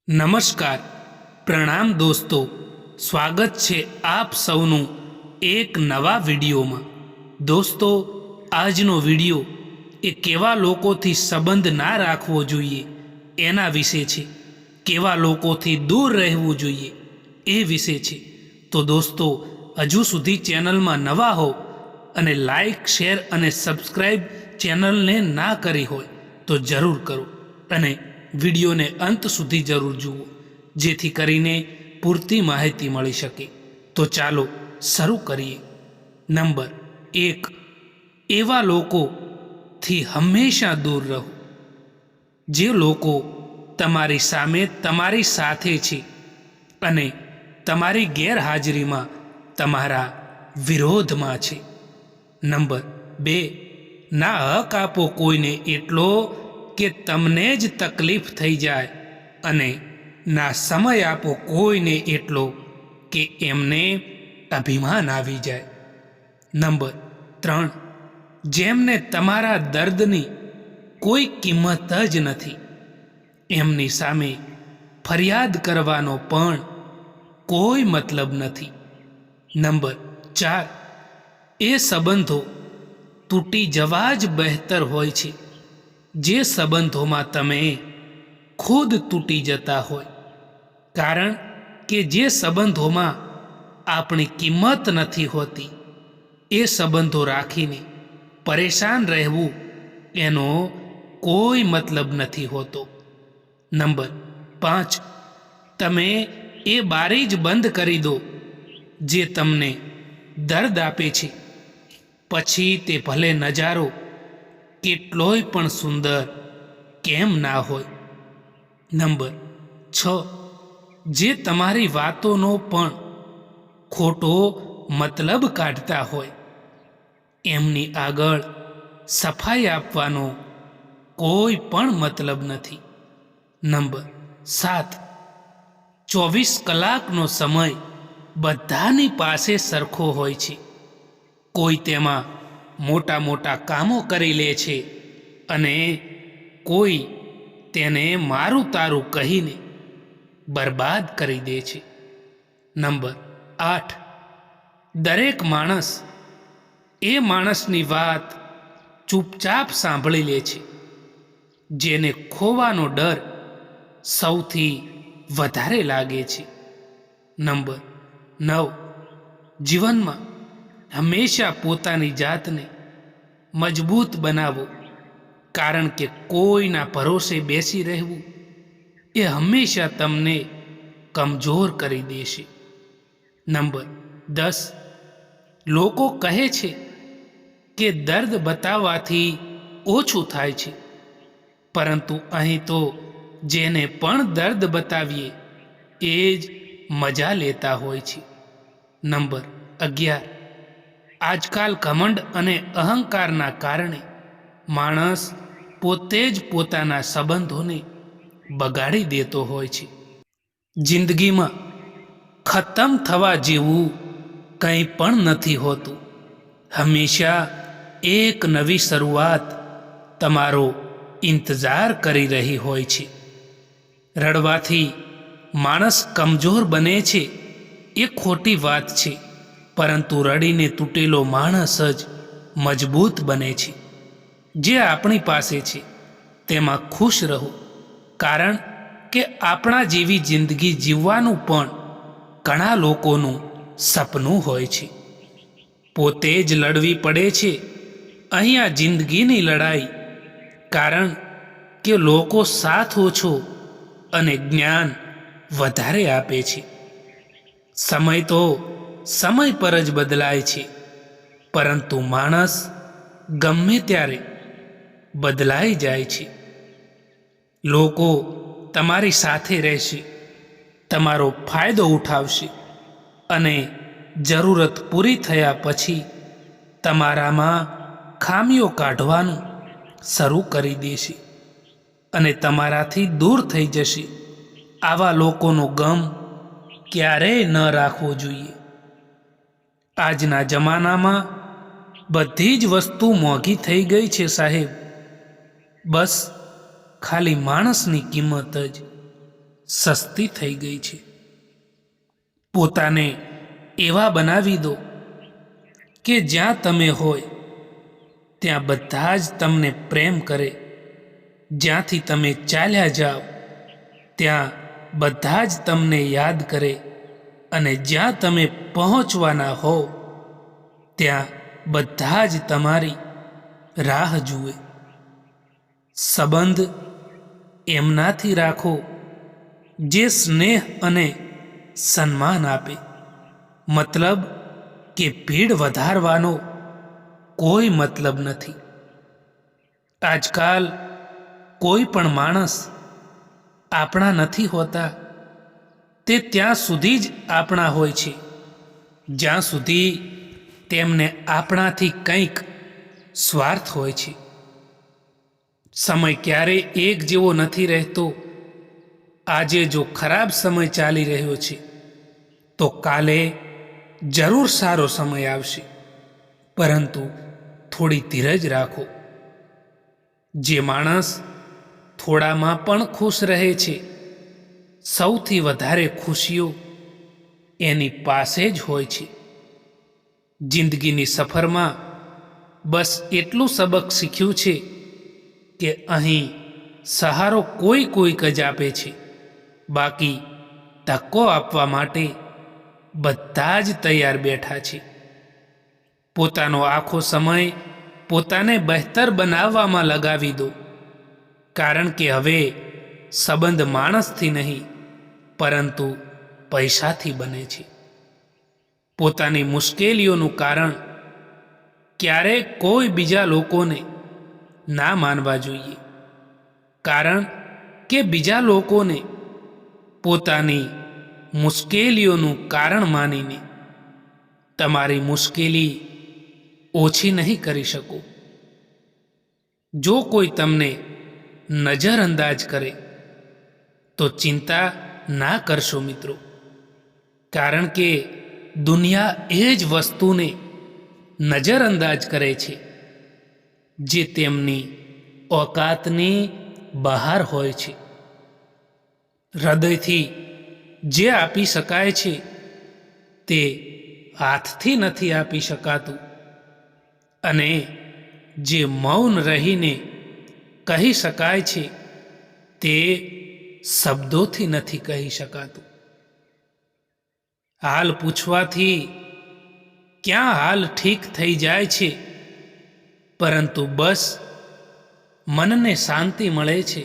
નમસ્કાર, પ્રણામ દોસ્તો, સ્વાગત છે આપ સૌનું એક નવા વિડીયોમાં। દોસ્તો, આજનો વિડીયો એ કેવા લોકોથી સંબંધ ના રાખવો જોઈએ એના વિશે છે, કેવા લોકોથી દૂર રહેવું જોઈએ એ વિશે છે। તો દોસ્તો, હજુ સુધી ચેનલમાં નવા હો અને લાઈક, શેર અને સબસ્ક્રાઈબ ચેનલને ના કરી હોય તો જરૂર કરો અને વિડીયોને અંત સુધી જરૂર જુઓ, જેથી કરીને પૂરતી માહિતી મળી શકે। તો ચાલો શરૂ કરીએ। નંબર 1, એવા લોકોથી હંમેશા દૂર રહો જે લોકો તમારી સામે તમારી સાથે છે અને તમારી ગેરહાજરીમાં તમારા વિરોધમાં છે। નંબર 2, ના હક આપો કોઈને એટલો કે તમને જ તકલીફ થઈ જાય અને ના સમય આપો કોઈને એટલો કે એમને અભિમાન આવી જાય। નંબર 3, જેમને તમારા દર્દની કોઈ કિંમત જ નથી એમની સામે ફરિયાદ કરવાનો પણ કોઈ મતલબ નથી। નંબર 4, એ સંબંધો તૂટી જવા જ બહેતર હોય છે જે સંબંધોમાં તમે ખુદ તૂટી જતા હોય, કારણ કે જે સંબંધોમાં આપણી કિંમત નથી હોતી એ સંબંધો રાખીને પરેશાન રહેવું એનો કોઈ મતલબ નથી હોતો। નંબર 5, તમે એ બારી જ બંધ કરી દો જે તમને દર્દ આપે છે, પછી તે ભલે નજારો કેટલોય પણ સુંદર કેમ ના હોય। નંબર 6, જે તમારી વાતોનો પણ ખોટો મતલબ કાઢતા હોય એમની આગળ સફાઈ આપવાનો કોઈ પણ મતલબ નથી। નંબર 7, 24 કલાકનો સમય બધાની પાસે સરખો હોય છે, કોઈ તેમાં મોટા મોટા કામો કરી લે છે અને કોઈ તેને મારું તારું કહીને બરબાદ કરી દે છે। નંબર 8, દરેક માણસ એ માણસની વાત ચૂપચાપ સાંભળી લે છે જેને ખોવાનો ડર સૌથી વધારે લાગે છે। નંબર 9, જીવનમાં હંમેશા પોતાની જાતને મજબૂત બનાવો, કારણ કે કોઈના ભરોસે બેસી રહેવું એ હંમેશા તમને કમજોર કરી દેશે। નંબર 10, લોકો કહે છે કે દર્દ બતાવવાથી ઓછું થાય છે, પરંતુ અહીં તો જેને પણ દર્દ બતાવીએ એ જ મજા લેતા હોય છે। નંબર 11, આજકાલ ઘમંડ અને અહંકારના કારણે માણસ પોતે જ પોતાના સંબંધોને બગાડી દેતો હોય છે। જિંદગીમાં ખતમ થવા જેવું કંઈ પણ નથી હોતું, હંમેશા એક નવી શરૂઆત તમારો ઇંતજાર કરી રહી હોય છે। રડવાથી માણસ કમજોર બને છે એ ખોટી વાત છે, પરંતુ રડીને તૂટેલો માણસ જ મજબૂત બને છે। જે આપણી પાસે છે તેમાં ખુશ રહો, કારણ કે આપણા જેવી જિંદગી જીવવાનું પણ ઘણા લોકોનું સપનું હોય છે। પોતે જ લડવી પડે છે અહીંયા જિંદગીની લડાઈ, કારણ કે લોકો સાથ ઓછો અને જ્ઞાન વધારે આપે છે। સમય તો સમય પર જ બદલાય છે, પરંતુ માણસ ગમે ત્યારે બદલાઈ જાય છે। લોકો તમારી સાથે રહેશે, તમારો ફાયદો ઉઠાવશે અને જરૂરત પૂરી થયા પછી તમારામાં ખામીઓ કાઢવાનું શરૂ કરી દેશે અને તમારાથી દૂર થઈ જશે। આવા લોકોનો ગમ ક્યારેય ન રાખવો જોઈએ। આજના જમાનામાં બધી જ વસ્તુ મોંઘી થઈ ગઈ છે સાહેબ, બસ ખાલી માણસની કિંમત જ। સસ્તી થઈ ગઈ છે. પોતાને એવા બનાવી દો કે જ્યાં તમે હોય ત્યાં બધા જ તમને પ્રેમ કરે. જ્યાંથી તમે ચાલ્યા જાઓ ત્યાં બધા જ તમને યાદ કરે, અને જ્યાં તમે પહોંચવાના હો ત્યાં બધા જ તમારી રાહ જુએ. સંબંધ એમનાથી રાખો જે સ્નેહ અને સન્માન આપે. મતલબ કે ભીડ વધારવાનો કોઈ મતલબ નથી. આજકાલ કોઈ પણ માણસ આપણા નથી હોતા. તે ત્યાં સુધી જ આપણા હોય છે જ્યાં સુધી તેમને આપણાથી કંઈક સ્વાર્થ હોય છે. સમય ક્યારેય એક જેવો નથી રહેતો. આજે જો ખરાબ સમય ચાલી રહ્યો છે તો કાલે જરૂર સારો સમય આવશે, પરંતુ થોડી ધીરજ રાખો. જે માણસ થોડામાં પણ ખુશ રહે છે, સૌથી વધારે ખુશીઓ એની પાસે જ હોય છે. જિંદગીની સફરમાં બસ એટલું સબક શીખ્યું છે કે અહીં સહારો કોઈક જ આપે છે, બાકી ધક્કો આપવા માટે બધા જ તૈયાર બેઠા છે. પોતાનો આખો સમય પોતાને બહેતર બનાવવામાં લગાવી દો, કારણ કે હવે સંબંધ માણસથી નહીં પરંતુ પૈસાથી બને છે. પોતાની મુશ્કેલીઓનું કારણ ક્યારેય કોઈ બીજા લોકોને ના માનવા જોઈએ, કારણ કે બીજા લોકોને પોતાની મુશ્કેલીઓનું કારણ માનીને તમારી મુશ્કેલી ઓછી નહીં કરી શકો. જો કોઈ તમને નજરઅંદાજ કરે તો ચિંતા ના કરશો મિત્રો, કારણ કે દુનિયા એ જ વસ્તુને નજરઅંદાજ કરે છે જે તેમની ઓકાતની બહાર હોય છે. હૃદયથી જે આપી શકાય છે તે હાથથી નથી આપી શકાતું, અને જે મૌન રહીને કહી શકાય છે તે શબ્દોથી નથી કહી શકાતું. હાલ પૂછવાથી ક્યાં હાલ ઠીક થઈ જાય છે, પરંતુ બસ મનને શાંતિ મળે છે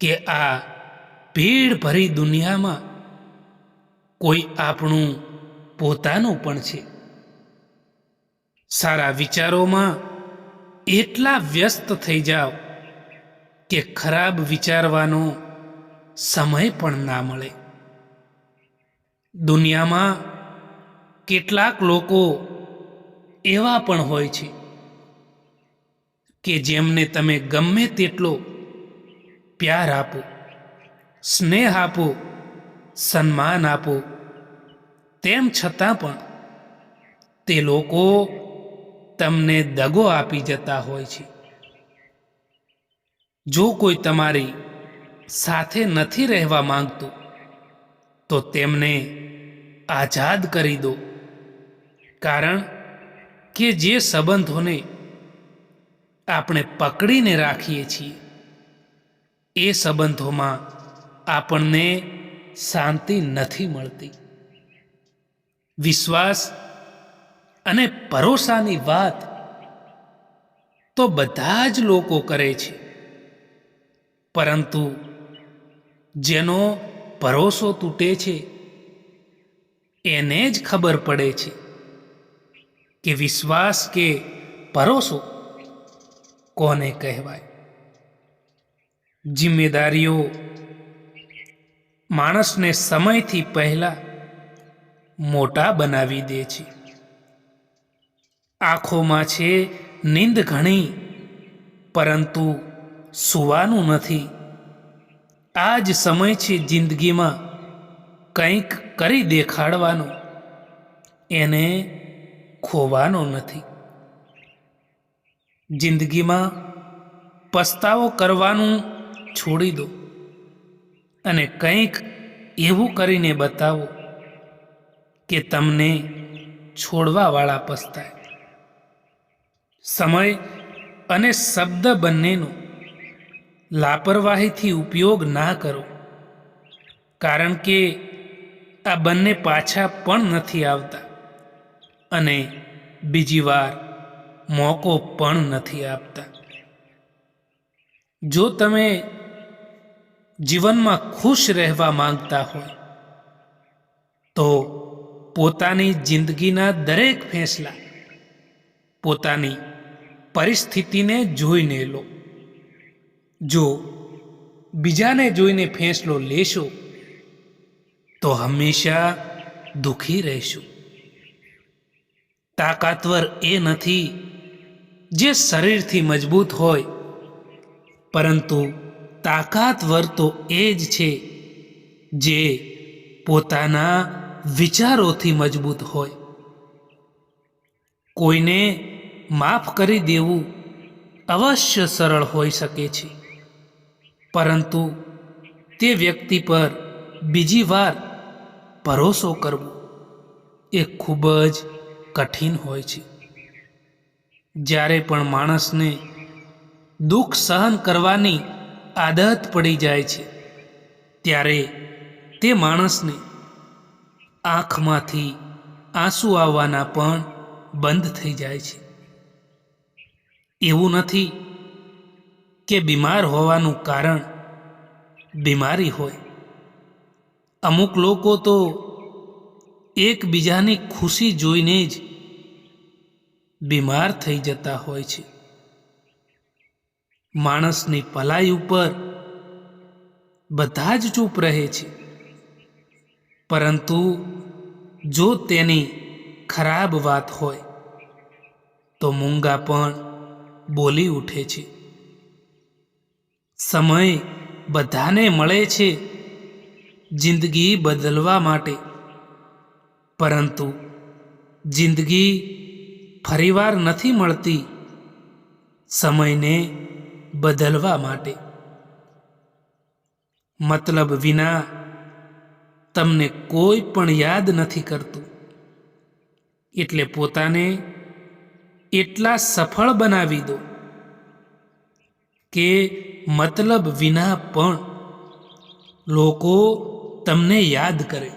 કે આ ભીડ ભરી દુનિયામાં કોઈ આપણું પોતાનું પણ છે. સારા વિચારોમાં એટલા વ્યસ્ત થઈ જાઓ કે ખરાબ વિચારવાનો સમય પણ ના મળે. દુનિયામાં કેટલાક લોકો એવા પણ હોય છે કે જેમને તમે ગમે તેટલો પ્યાર આપો, સ્નેહ આપો, સન્માન આપો, તેમ છતાં પણ તે લોકો તમને દગો આપી જતા હોય છે. જો કોઈ તમારી સાથે નથી રહેવા માંગતું તો તેમને આઝાદ કરી દો, કારણ કે જે સંબંધોને આપણે પકડીને રાખીએ છીએ એ સંબંધોમાં આપણને શાંતિ નથી મળતી. વિશ્વાસ અને ભરોસાની વાત તો બધા જ લોકો કરે છે, પરંતુ જેનો ભરોસો તૂટે છે એને જ ખબર પડે છે કે વિશ્વાસ કે ભરોસો કોને કહેવાય. જિમ્મેદારીઓ માણસને સમયથી પહેલા મોટા બનાવી દે છે. આંખોમાં છે નીંદ ઘણી, પરંતુ સૂવાનું નથી. આ જ સમય છે જિંદગીમાં કંઈક કરી દેખાડવાનો, એને ખોવાનો નથી. જિંદગીમાં પસ્તાવો કરવાનું છોડી દો, અને કંઈક એવું કરીને બતાવો કે તમને છોડવાવાળા પસ્તાય. સમય અને શબ્દ બંનેનો લાપરવાહીથી ઉપયોગ ના કરો, કારણ કે આ બંને પાછા પણ નથી આવતા અને બીજી વાર મોકો પણ નથી આપતા. જો તમે જીવનમાં ખુશ રહેવા માંગતા હોય તો પોતાની જિંદગીના દરેક ફેંસલા પોતાની પરિસ્થિતિને જોઈને લો. જો બીજાને જોઈને ફેંસલો લેશો તો હંમેશા દુઃખી રહેશો. તાકાતવર એ નથી જે શરીરથી મજબૂત હોય, પરંતુ તાકાતવર તો એ જ છે જે પોતાના વિચારોથી મજબૂત હોય. કોઈને માફ કરી દેવું અવશ્ય સરળ હોઈ શકે છે, પરંતુ તે વ્યક્તિ પર બીજી વાર ભરોસો કરવો એ ખૂબ જ કઠિન હોય છે. જ્યારે પણ માણસને દુઃખ સહન કરવાની આદત પડી જાય છે, ત્યારે તે માણસને આંખમાંથી આંસુ આવવાના પણ બંધ થઈ જાય છે. એવું નથી કે બીમાર હોવાનું કારણ બીમારી હોય. અમુક લોકો તો એકબીજાની ખુશી જોઈને જ બીમાર થઈ જતા હોય છે. માણસની ભલાઈ ઉપર બધા જ ચૂપ રહે છે, પરંતુ જો તેની ખરાબ વાત હોય તો મૂંગા પણ બોલી ઉઠે છે. સમય બધાને મળે છે જિંદગી બદલવા માટે, પરંતુ જિંદગી ફરીવાર નથી મળતી સમયને બદલવા માટે. મતલબ વિના તમને કોઈ પણ યાદ નથી કરતું, એટલે પોતાને એટલા સફળ બનાવી દો કે મતલબ વિના પણ લોકો તમને યાદ કરે.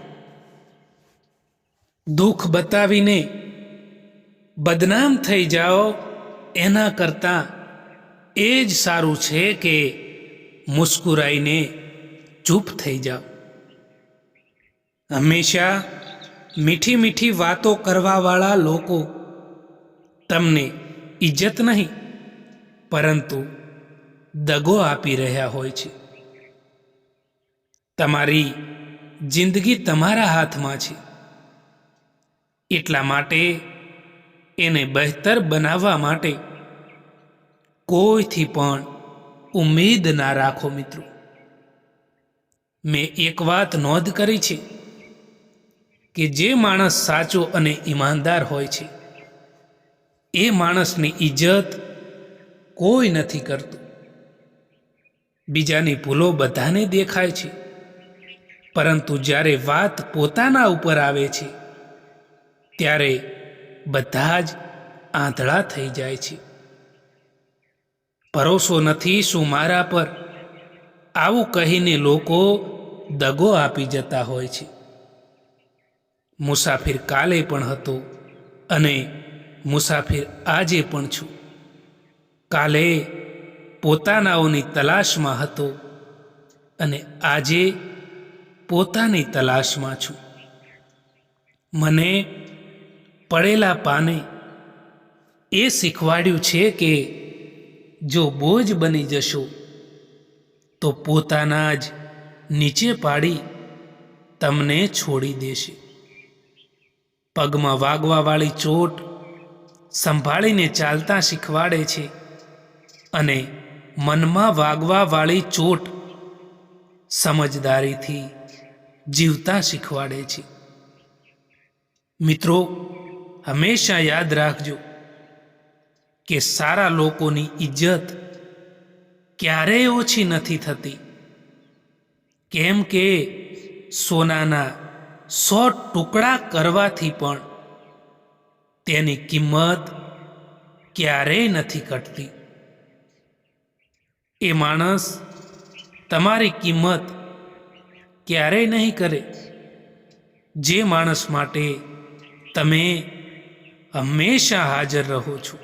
દુઃખ બતાવીને બદનામ થઈ જાઓ એના કરતાં એ જ સારું છે કે મુસ્કુરાઈને ચૂપ થઈ જાઓ. હંમેશા મીઠી મીઠી વાતો કરવાવાળા લોકો તમને ઇજ્જત નહીં, પરંતુ દગો આપી રહ્યા હોય છે. તમારી જિંદગી તમારા હાથમાં છે, એટલા માટે એને બહેતર બનાવવા માટે કોઈથી પણ ઉમ્મીદ ના રાખો. મિત્રો, મેં એક વાત નોંધ કરી છે કે જે માણસ સાચો અને ઈમાનદાર હોય છે એ માણસની ઇજ્જત કોઈ નથી કરતું. બીજાની ભૂલો બધાને દેખાય છે, પરંતુ જ્યારે વાત પોતાના ઉપર આવે છે ત્યારે બધા જ આંધળા થઈ જાય છે. ભરોસો નથી શું મારા પર, આવું કહીને લોકો દગો આપી જતા હોય છે. મુસાફિર કાલે પણ હતો અને મુસાફિર આજે પણ છું. કાલે પોતાનાઓની તલાશમાં હતો અને આજે પોતાની તલાશમાં છું. મને પડેલા પાને એ શીખવાડ્યું છે કે જો બોજ બની જશો તો પોતાના જ નીચે પાડી તમને છોડી દેશે. પગમાં વાગવાવાળી ચોટ સંભાળીને ચાલતા શીખવાડે છે અને મનમાં વાગવાવાળી ચોટ સમજદારીથી જીવતા શીખવાડે છે. મિત્રો, હંમેશા યાદ રાખજો કે સારા લોકોની ઇજ્જત ક્યારેય ઓછી નથી થતી, કેમ કે સોનાના 100 ટુકડા કરવાથી પણ તેની કિંમત ક્યારેય નથી ઘટતી. એ માણસ તમારી કિંમત ક્યારેય નહીં કરે જે માણસ માટે તમે હંમેશા હાજર રહો છો.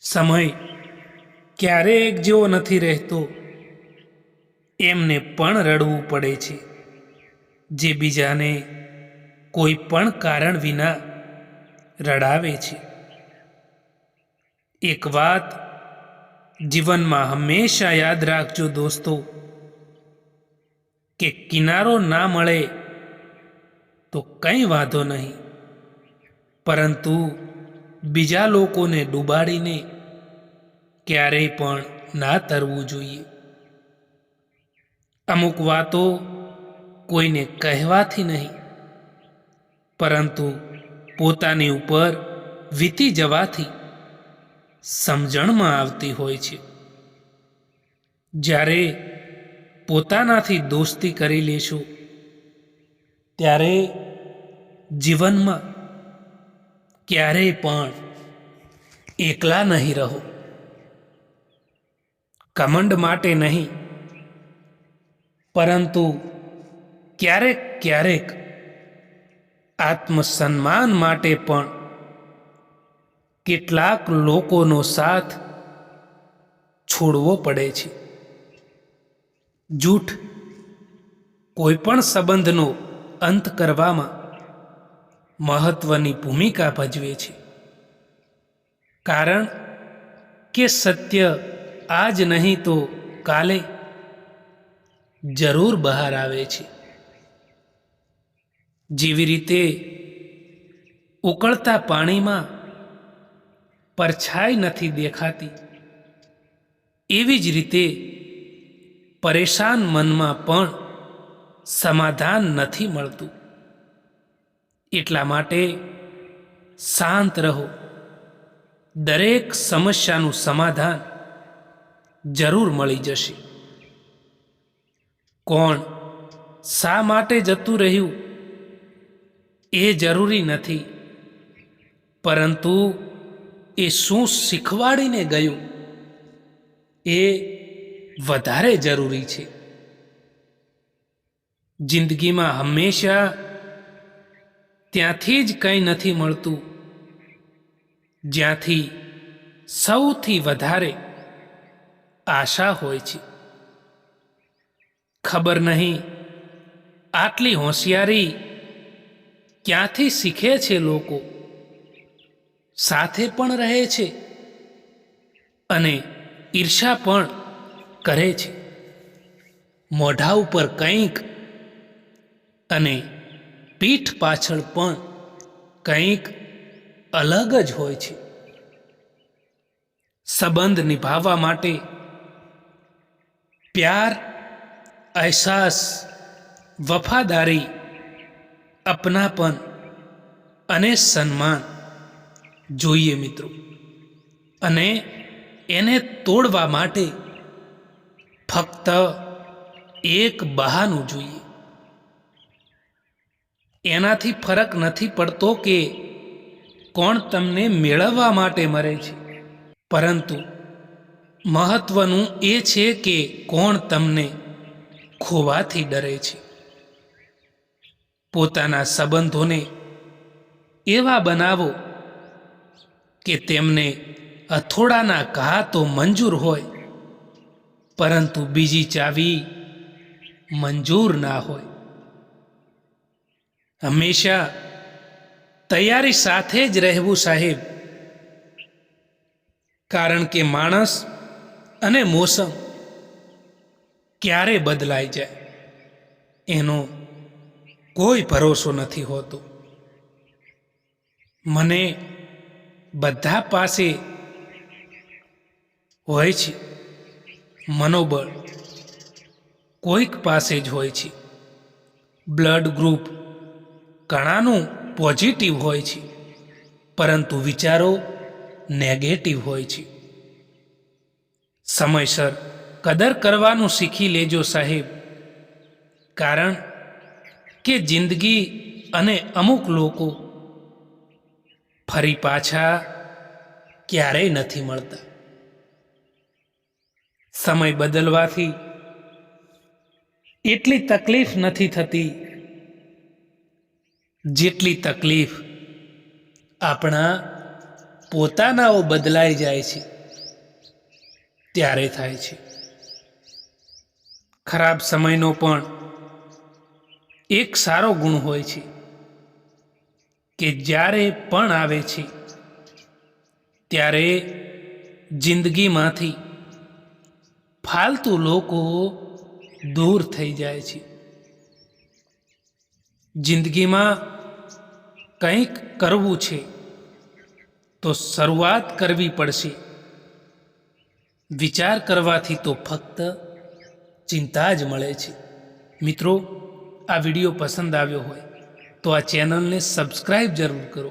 સમય ક્યારેય એક જેવો નથી રહેતો. એમને પણ રડવું પડે છે જે બીજાને કોઈ પણ કારણ વિના રડાવે છે. એક વાત જીવનમાં હંમેશા યાદ રાખજો દોસ્તો, કે કિનારો ના મળે તો કંઈ વાંધો નહીં, પરંતુ બીજા લોકોને ડૂબાડીને ક્યારેય પણ ના તરવું જોઈએ. અમુક વાતો કોઈને કહેવાથી નહીં, પરંતુ પોતાની ઉપર વીતી જવાથી સમજણમાં આવતી હોય છે. જ્યારે પોતાનાથી દોસ્તી કરી લેશો ત્યારે જીવનમાં ક્યારેય પણ એકલા નહીં રહો. કમંડ માટે નહીં, પરંતુ ક્યારેક ક્યારેક આત્મસન્માન માટે પણ કેટલાક લોકોનો સાથ છોડવો પડે છે. જૂઠ કોઈ પણ સંબંધનો અંત કરવામાં મહત્વની ભૂમિકા ભજવે છે, કારણ કે સત્ય આજ નહીં તો કાલે જરૂર બહાર આવે છે. જેવી રીતે ઉકળતા પાણીમાં પરછાઈ નથી દેખાતી, એવી જ રીતે પરેશાન મનમાં પણ સમાધાન નથી મળતું. એટલા માટે શાંત રહો. દરેક સમસ્યાનું સમાધાન જરૂર મળી જશે. કોણ શા માટે જતું રહ્યું એ જરૂરી નથી, પરંતુ એ શું શીખવાડીને ગયું એ વધારે જરૂરી છે. જિંદગીમાં હંમેશા ત્યાંથી જ કંઈ નથી મળતું જ્યાંથી સૌથી વધારે આશા હોય છે. ખબર નહીં આટલી હોશિયારી ક્યાંથી શીખે છે લોકો. સાથે પણ રહે છે અને ઈર્ષા પણ કરે છે. મોઢા ઉપર કંઈક અને પીઠ પાછળ પણ કંઈક અલગ જ હોય છે. સંબંધ નિભાવવા માટે પ્યાર, અહેસાસ, વફાદારી, અપનાપન અને સન્માન જોઈએ મિત્રો. અને એને તોડવા માટે ફક્ત એક બહાનું જોઈએ. એનાથી ફરક નથી પડતો કે કોણ તમને મેળવવા માટે મરે છે, પરંતુ મહત્વનું એ છે કે કોણ તમને ખોવાથી ડરે છે. પોતાના સંબંધોને એવા બનાવો કે તેમને હથોડાના ઘા તો મંજૂર હોય, પરંતુ બીજી ચાવી મંજૂર ના હોય. હંમેશા તૈયારી સાથે જ રહેવું સાહેબ, કારણ કે માણસ અને મોસમ ક્યારે બદલાઈ જાય એનો કોઈ ભરોસો નથી હોતો. મને બધા પાસે હોય છે મનોબળ, કોઈક પાસે જ હોય છે બ્લડ ગ્રુપ, ઘણાનું પોઝિટિવ હોય છે, પરંતુ વિચારો નેગેટિવ હોય છે. સમયસર કદર કરવાનું શીખી લેજો સાહેબ, કારણ કે જિંદગી અને અમુક લોકો ફરી પાછા ક્યારેય નથી મળતા. સમય બદલવાથી એટલી તકલીફ નથી થતી જેટલી તકલીફ આપણા પોતાનાઓ બદલાઈ જાય છે ત્યારે થાય છે. ખરાબ સમયનો પણ એક સારો ગુણ હોય છે કે જ્યારે પણ આવે છે ત્યારે જિંદગીમાંથી ફાલતુ લોકો દૂર થઈ જાય છે. જિંદગીમાં કંઈક કરવું છે તો શરૂઆત કરવી પડશે. વિચાર કરવાથી તો ફક્ત ચિંતા જ મળે છે. મિત્રો, આ વિડીયો પસંદ આવ્યો હોય તો આ ચેનલને સબસ્ક્રાઈબ જરૂર કરો.